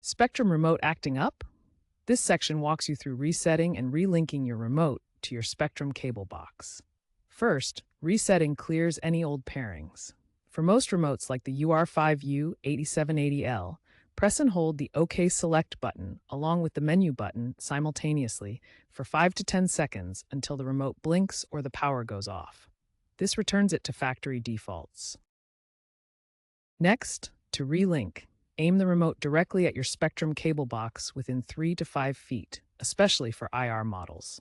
Spectrum Remote acting up? This section walks you through resetting and relinking your remote to your Spectrum cable box. First, resetting clears any old pairings. For most remotes like the UR5U8780L, press and hold the OK Select button along with the menu button simultaneously for 5 to 10 seconds until the remote blinks or the power goes off. This returns it to factory defaults. Next, to relink, aim the remote directly at your Spectrum cable box within 3 to 5 feet, especially for IR models.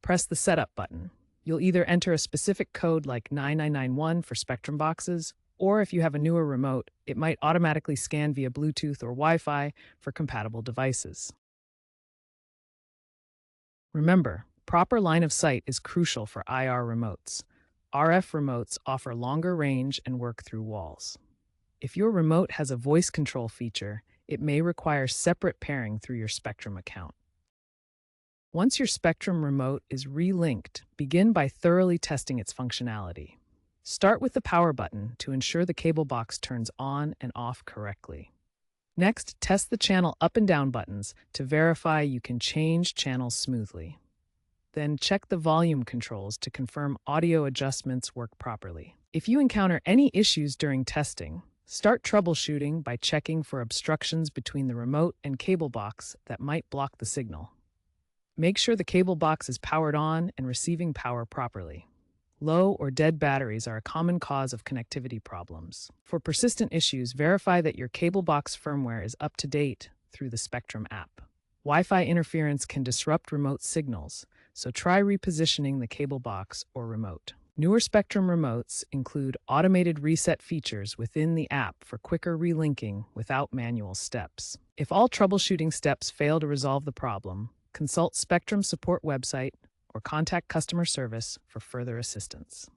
Press the Setup button. You'll either enter a specific code like 9991 for Spectrum boxes, or if you have a newer remote, it might automatically scan via Bluetooth or Wi-Fi for compatible devices. Remember, proper line of sight is crucial for IR remotes. RF remotes offer longer range and work through walls. If your remote has a voice control feature, it may require separate pairing through your Spectrum account. Once your Spectrum remote is relinked, begin by thoroughly testing its functionality. Start with the power button to ensure the cable box turns on and off correctly. Next, test the channel up and down buttons to verify you can change channels smoothly. Then check the volume controls to confirm audio adjustments work properly. If you encounter any issues during testing, start troubleshooting by checking for obstructions between the remote and cable box that might block the signal. Make sure the cable box is powered on and receiving power properly. Low or dead batteries are a common cause of connectivity problems. For persistent issues, verify that your cable box firmware is up to date through the Spectrum app. Wi-Fi interference can disrupt remote signals, so try repositioning the cable box or remote. Newer Spectrum remotes include automated reset features within the app for quicker relinking without manual steps. If all troubleshooting steps fail to resolve the problem, consult Spectrum support website or contact customer service for further assistance.